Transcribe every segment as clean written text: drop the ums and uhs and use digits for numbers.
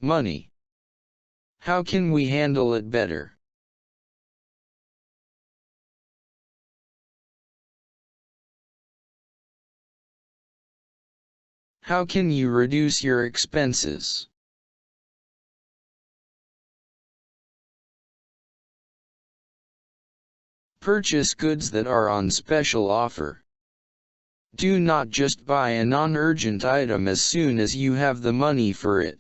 Money. How can we handle it better? How can you reduce your expenses? Purchase goods that are on special offer. Do not just buy a non-urgent item as soon as you have the money for it.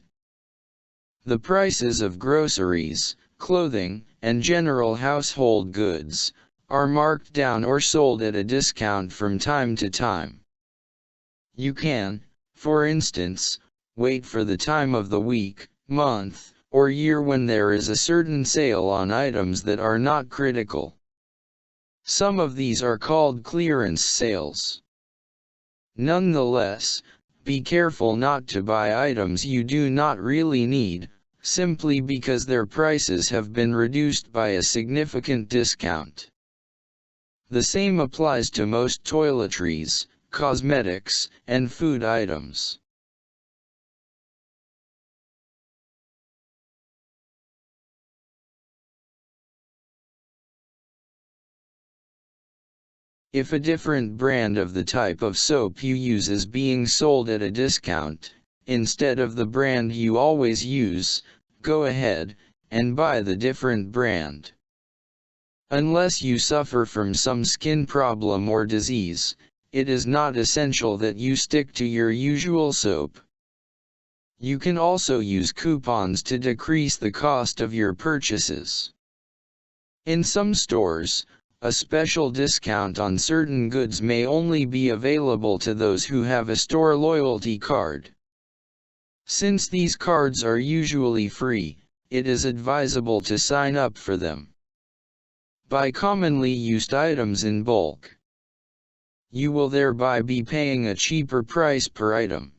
The prices of groceries, clothing, and general household goods are marked down or sold at a discount from time to time. You can, for instance, wait for the time of the week, month, or year when there is a certain sale on items that are not critical. Some of these are called clearance sales. Nonetheless, be careful not to buy items you do not really need, simply because their prices have been reduced by a significant discount. The same applies to most toiletries, cosmetics, and food items. If a different brand of the type of soap you use is being sold at a discount, instead of the brand you always use, go ahead and buy the different brand. Unless you suffer from some skin problem or disease, it is not essential that you stick to your usual soap. You can also use coupons to decrease the cost of your purchases. In some stores, a special discount on certain goods may only be available to those who have a store loyalty card. Since these cards are usually free, it is advisable to sign up for them. Buy commonly used items in bulk. You will thereby be paying a cheaper price per item.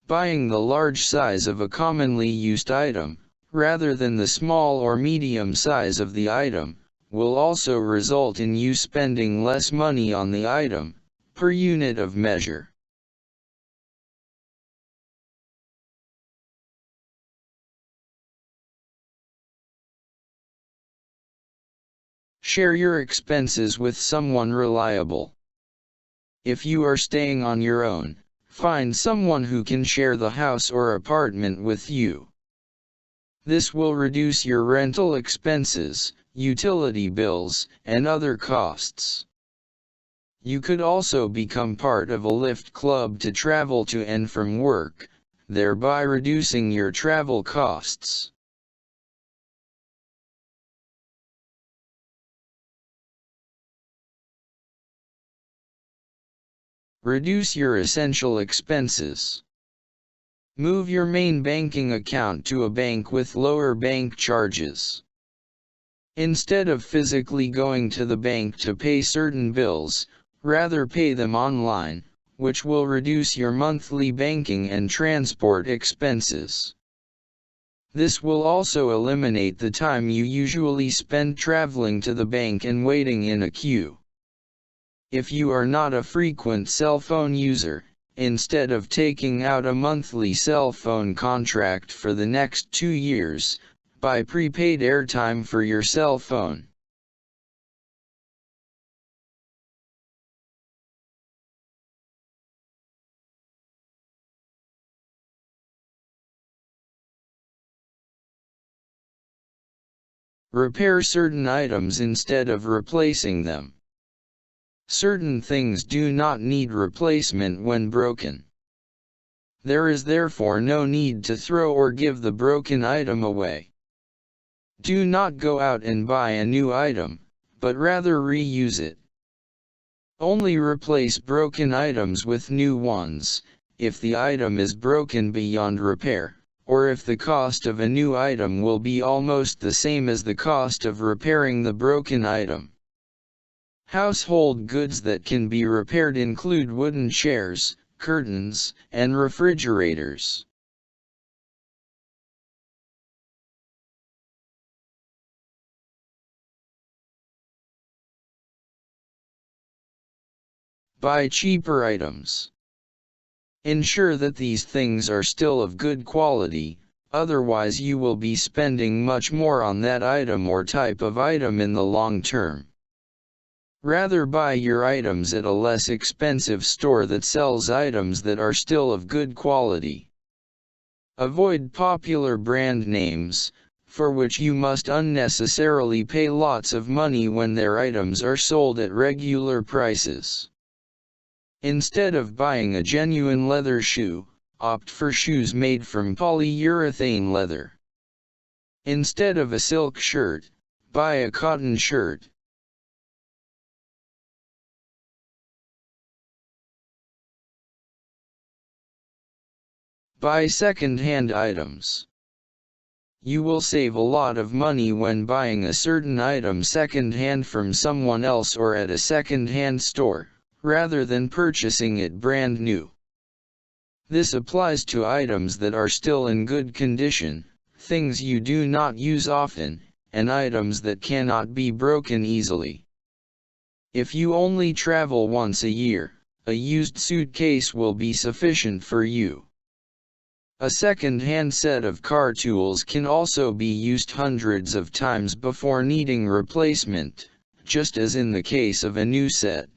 Buying the large size of a commonly used item, rather than the small or medium size of the item, will also result in you spending less money on the item, per unit of measure. Share your expenses with someone reliable. If you are staying on your own, find someone who can share the house or apartment with you. This will reduce your rental expenses, utility bills, and other costs. You could also become part of a Lyft club to travel to and from work, thereby reducing your travel costs. Reduce your essential expenses. Move your main banking account to a bank with lower bank charges. Instead of physically going to the bank to pay certain bills, rather pay them online, which will reduce your monthly banking and transport expenses. This will also eliminate the time you usually spend traveling to the bank and waiting in a queue. If you are not a frequent cell phone user, instead of taking out a monthly cell phone contract for the next 2 years, buy prepaid airtime for your cell phone. Repair certain items instead of replacing them. Certain things do not need replacement when broken. There is therefore no need to throw or give the broken item away. Do not go out and buy a new item, but rather reuse it. Only replace broken items with new ones, if the item is broken beyond repair, or if the cost of a new item will be almost the same as the cost of repairing the broken item. Household goods that can be repaired include wooden chairs, curtains, and refrigerators. Buy cheaper items. Ensure that these things are still of good quality, otherwise you will be spending much more on that item or type of item in the long term. Rather buy your items at a less expensive store that sells items that are still of good quality. Avoid popular brand names, for which you must unnecessarily pay lots of money when their items are sold at regular prices. Instead of buying a genuine leather shoe, opt for shoes made from polyurethane leather. Instead of a silk shirt, buy a cotton shirt. Buy second-hand items. You will save a lot of money when buying a certain item second-hand from someone else or at a second-hand store, rather than purchasing it brand new. This applies to items that are still in good condition, things you do not use often, and items that cannot be broken easily. If you only travel once a year, a used suitcase will be sufficient for you. A second-hand set of car tools can also be used hundreds of times before needing replacement, just as in the case of a new set.